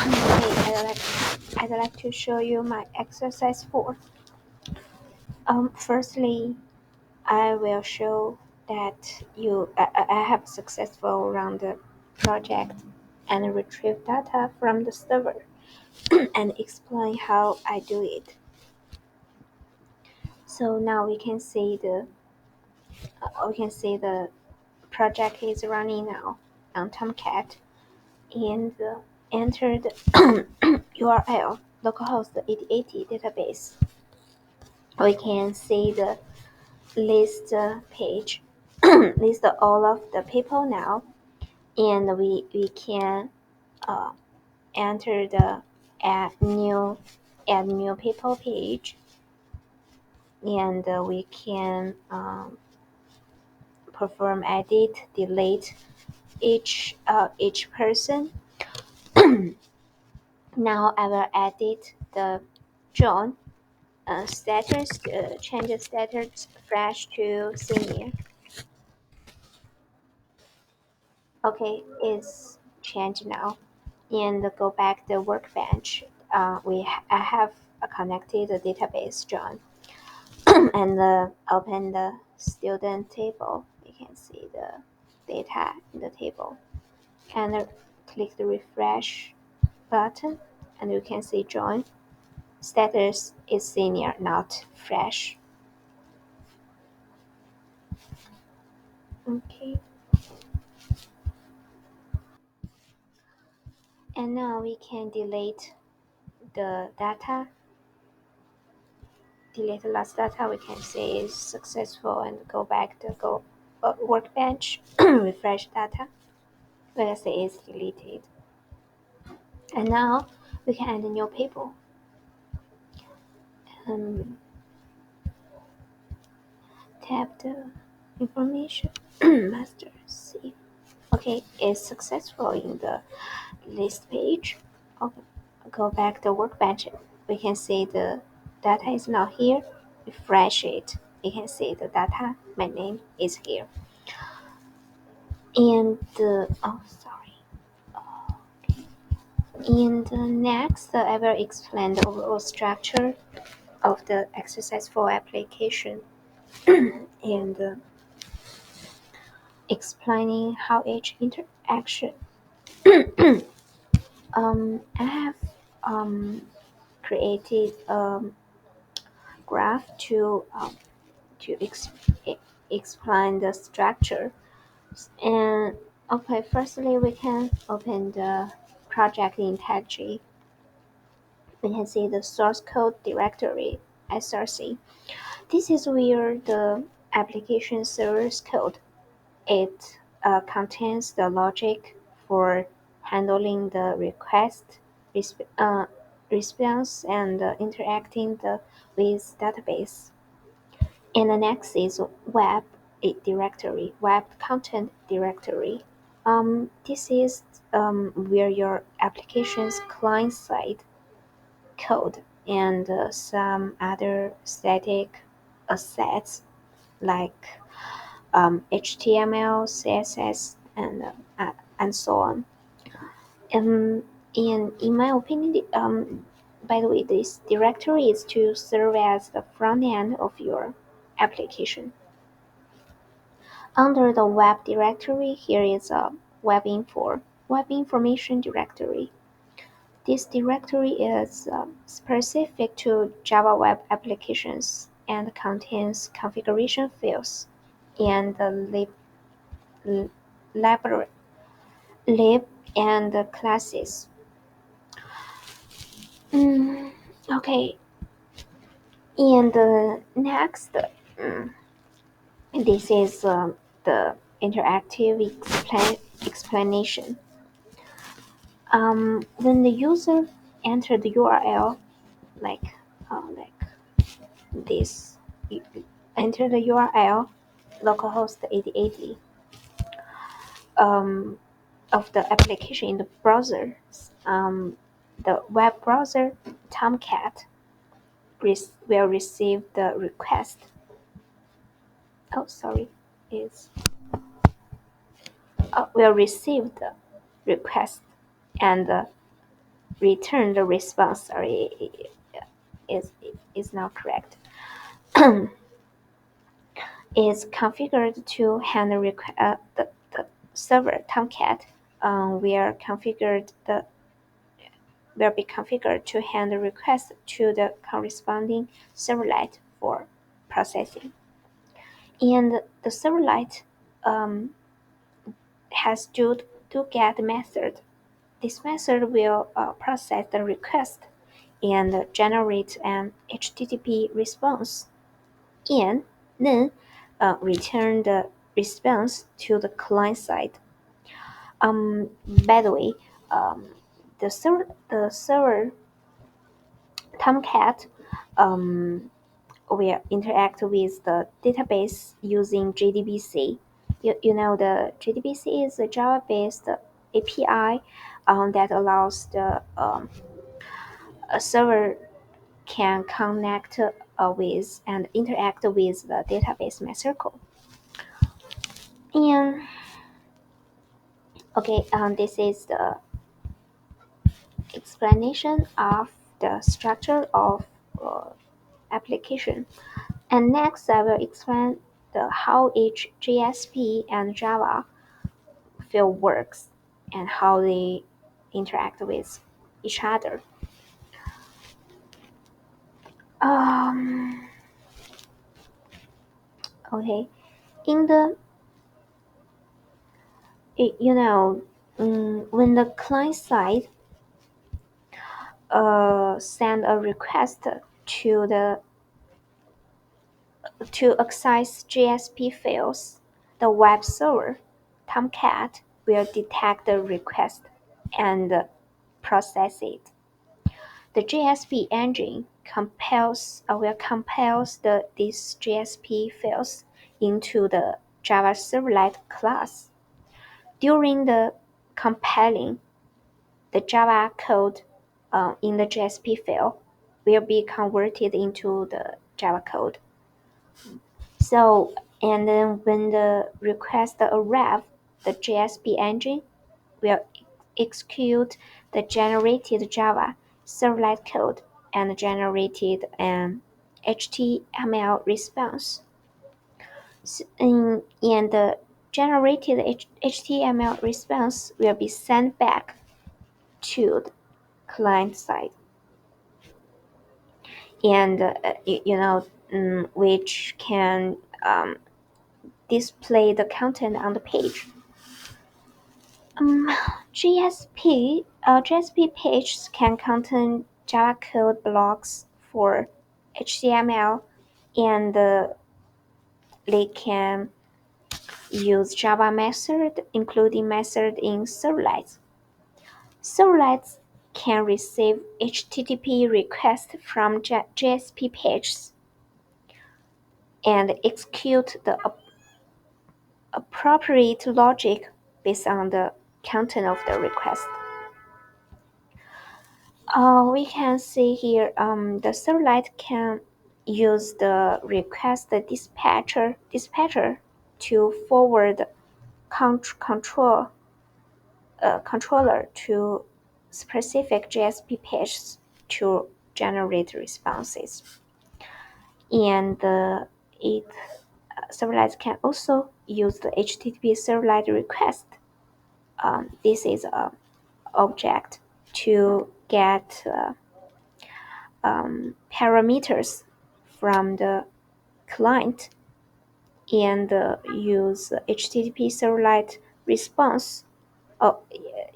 Okay, I'd like to show you my exercise 4. Firstly, I will show that I have successful run the project and retrieve data from the server and explain how I do it. So now we can see the project is running now on Tomcat and enter the URL localhost 8080 database. We can see the list page, list all of the people now, and we can uh, enter the add new people page, and we can perform edit, delete each person. Now I will edit the John status, change the status fresh to senior. Okay, it's changed now. And go back the workbench. I have connected the database, John, and open the student table. You can see the data in the table, and click the refresh button, and you can see John status is senior, not fresh. Okay, and now we can delete the data. Delete the last data. We can see is successful and go back to go workbench, refresh data. Let's say it's deleted. And now we can add new people. Um, Tap the information. Master C. Okay, it's successful in the list page. Okay, go back to workbench. We can see the data is now here. Refresh it. You can see the data. My name is here. And oh, sorry. And next, I will explain the overall structure of the exercise 4 application and explaining how each interaction. I have created a graph to explain the structure. And okay, firstly, we can open the project in TagG. We can see the source code directory (src). This is where the application server's code. It contains the logic for handling the request, resp- uh, response, and interacting with database. And the next is web directory, web content directory. This is where your application's client-side code and some other static assets like HTML, CSS, and so on. In my opinion, by the way, this directory is to serve as the front end of your application. Under the web directory, here is a web information directory. This directory is specific to Java web applications and contains configuration fields and the library lib and the classes. Mm, okay, and next, this is the interactive explanation. When the user enter the URL, like like this, you enter the URL localhost 8080 of the application in the browser. The web browser Tomcat will receive the request. Oh, sorry, is will receive the request and return the response. Sorry, is is not correct. Is configured to handle the server Tomcat will be configured to handle requests to the corresponding servlet for processing. And the servlet um, has to get method. This method will process the request and generate an HTTP response, and then return the response to the client side. By the way, um, the server Tomcat um, will interact with the database using JDBC. You know the JDBC is a Java-based API that allows the a server can connect with and interact with the database MySQL. And okay, this is the explanation of the structure of uh, application. And next, I will explain how each JSP and Java field works and how they interact with each other. Um, okay, in the you know when the client side send a request to the to access JSP files, the web server Tomcat will detect the request and process it. The JSP engine will compiles these JSP files into the Java Servlet class. During the compiling, the Java code in the JSP file will be converted into the Java code. So, and then when the request arrives, the JSP engine will execute the generated Java servlet code and generated an HTML response. And the generated HTML response will be sent back to the client side, and which can display the content on the page. Um, GSP pages can contain Java code blocks for HTML, and they can use Java method, including method in servlets. Servlets can receive HTTP requests from JSP pages and execute the appropriate logic based on the content of the request. We can see here the servlet can use the request dispatcher to forward controller to specific JSP pages to generate responses. And it servlet can also use the HTTP servlet request. This is a object to get parameters from the client and use HTTP servlet response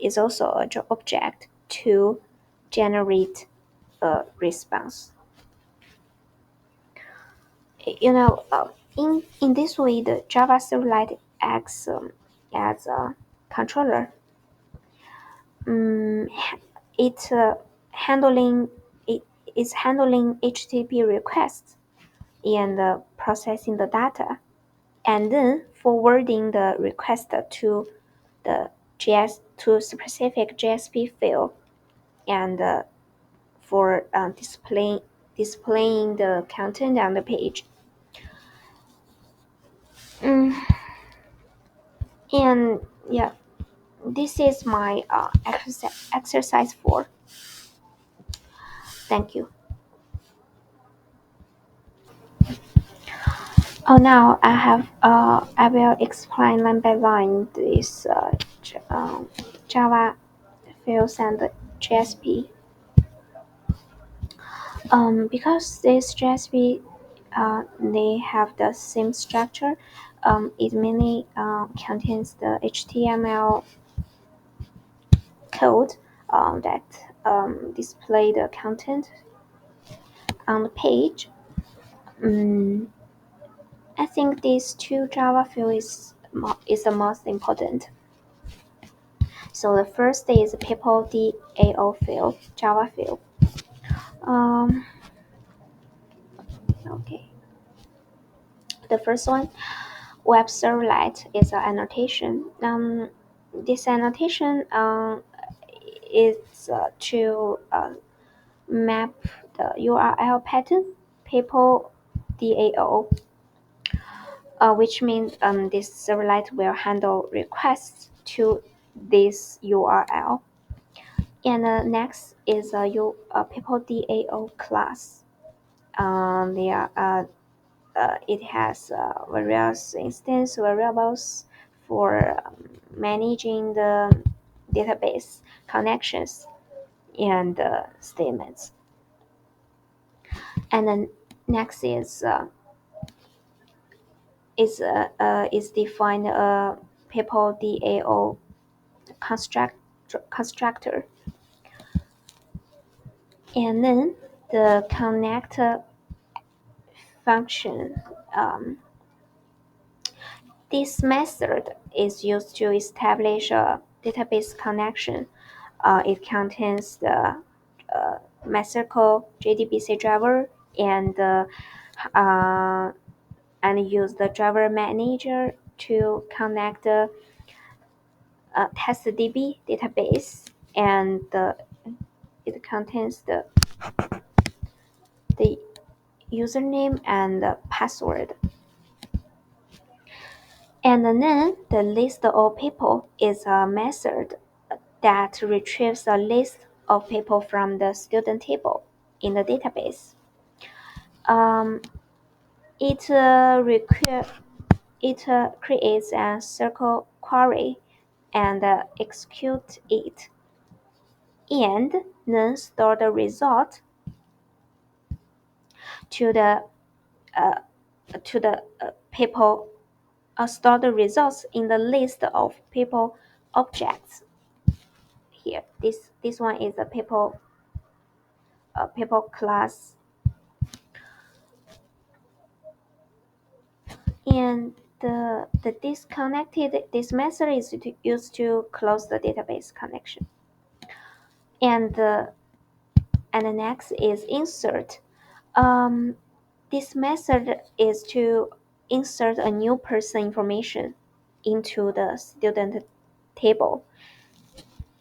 is also an object to generate a response. In this way, the Java servlet acts as a controller. Um, it handling it is handling HTTP requests and processing the data, and then forwarding the request to the to specific JSP field, and for displaying the content on the page. Mm, and yeah, This is my exercise 4. Thank you. Oh, now I will explain line by line this Java fields and JSP. Because this JSP they have the same structure. It mainly contains the HTML code that display the content on the page. Um, I think these two Java field is the most important. So the first is people DAO field, Java field. Um, okay. The first one, web servlet, is an annotation. This annotation is to map the URL pattern people DAO, which means this servlet will handle requests to this URL. And next is people DAO class. It has various instance variables for managing the database connections and statements. And then next is defined people DAO constructor, and then the connect function. Um, this method is used to establish a database connection. It contains the method called JDBC driver uh, and use the driver manager to connect the testDB database, and it contains the username and the password. And then the list of people is a method that retrieves a list of people from the student table in the database. Um, it creates a circle query and execute it, and then store the result to the uh, people store the results in the list of people objects. Here, this one is a people class, and the disconnected this method is used to close the database connection. And and the next is insert. Um, this method is to insert a new person information into the student table,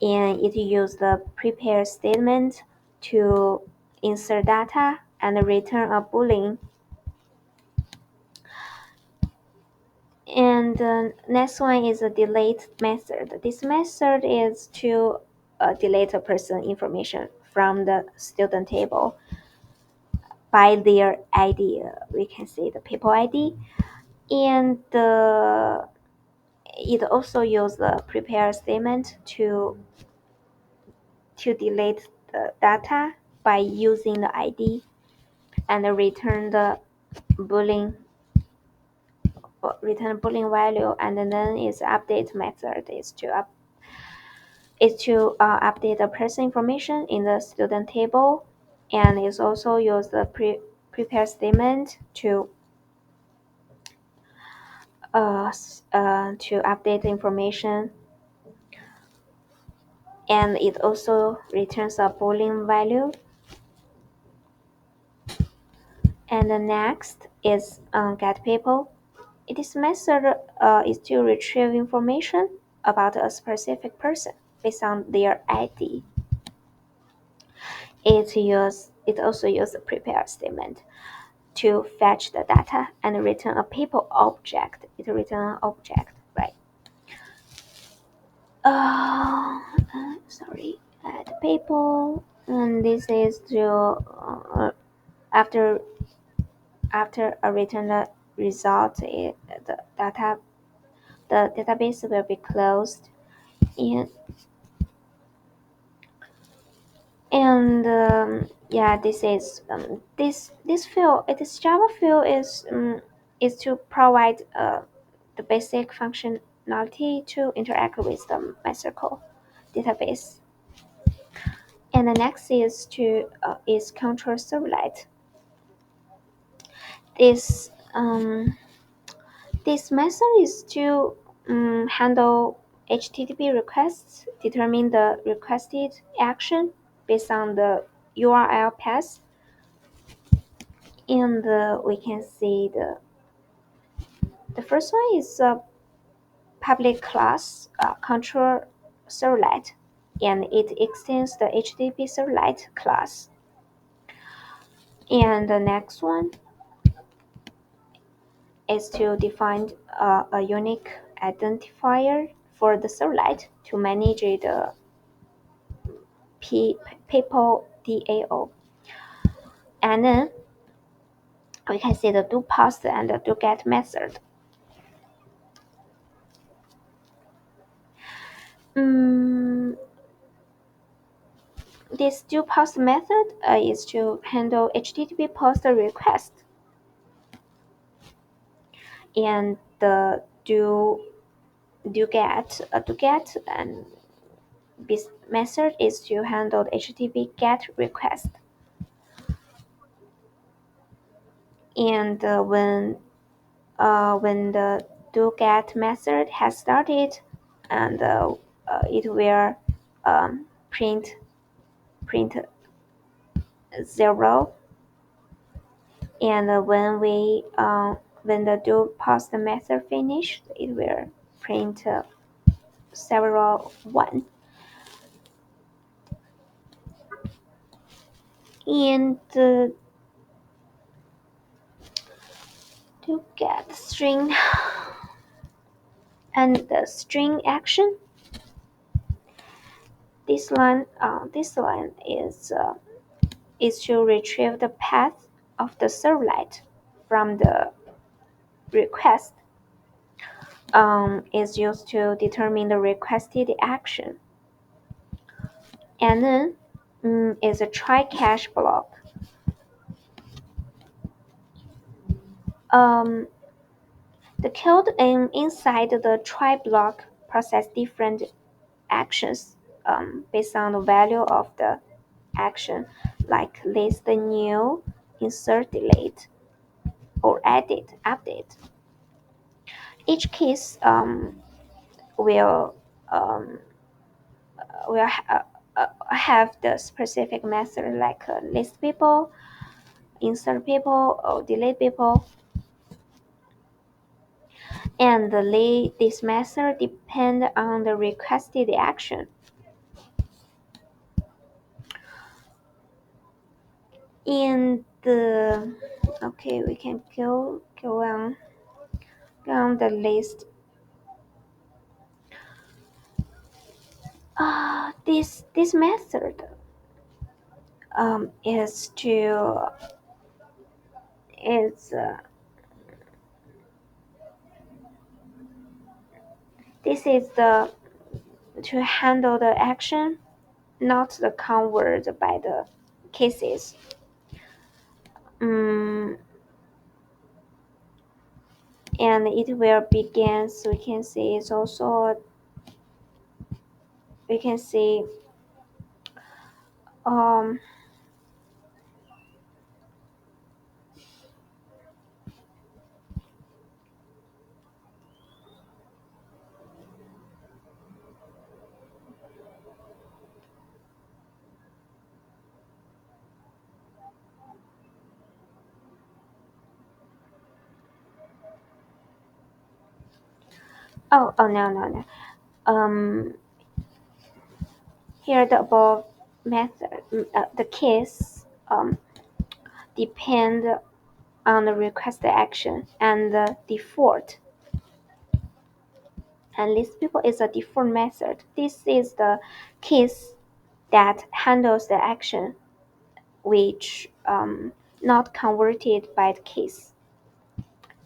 and it uses the prepare statement to insert data and return a boolean. And the next one is a delete method. This method is to delete a person information from the student table by their ID. We can say the people ID, and it also uses the prepare statement to delete the data by using the ID and return the boolean value. And then its update method is to update the person information in the student table, and is also use the prepare statement to update the information, and it also returns a boolean value. And the next is get people. This method is to retrieve information about a specific person based on their ID. It also uses a prepare statement to fetch the data and return a people object. It returns an object, right? Sorry, add people, and this is to after a return result, the database will be closed. And yeah, this field, this Java field is to provide the basic functionality to interact with the MySQL database. And the next is control servlet. This method is to handle HTTP requests, determine the requested action based on the URL path, and we can see the first one is a public class control servlet, and it extends the HTTP servlet class. And the next one is to define a unique identifier for the servlet to manage the people DAO. And then we can see the do post and the do get method. Mm, this do post method is to handle HTTP post request, and the do get and this method is to handle the HTTP get request. And when the do get method has started, and it will print 0. And when the do post method finished, it will print several 1. And to get string and the string action, this line is to retrieve the path of the servlet from the request. Is used to determine the requested action. And then is a try catch block. Um, the code inside the try block process different actions based on the value of the action, like list new, insert delete, or edit update. Each case will um, have the specific method, like list people, insert people, or delete people. And this method depend on the requested action. And okay, we can go on the list. This method is to is this is the to handle the action, not the convert by the cases. um, and it will begin. So we can see it's also we can see um oh no. um Here the above method, the case depend on the request action, and the default And list people is a different method. This is the case that handles the action which not converted by the case.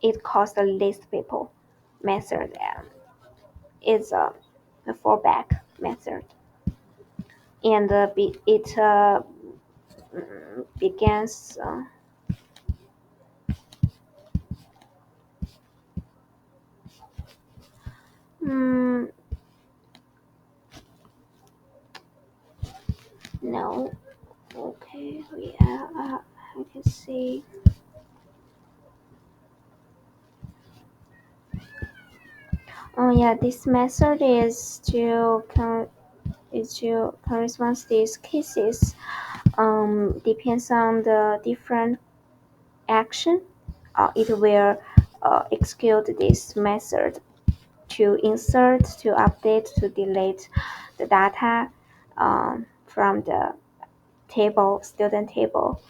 It calls the list people method and is a fallback method. And it begins. Mm, no. Okay. Yeah. I can see. Oh yeah, this method is to correspond these cases. Depends on the different action. It will execute this method to insert, to update, to delete the data from the table, student table.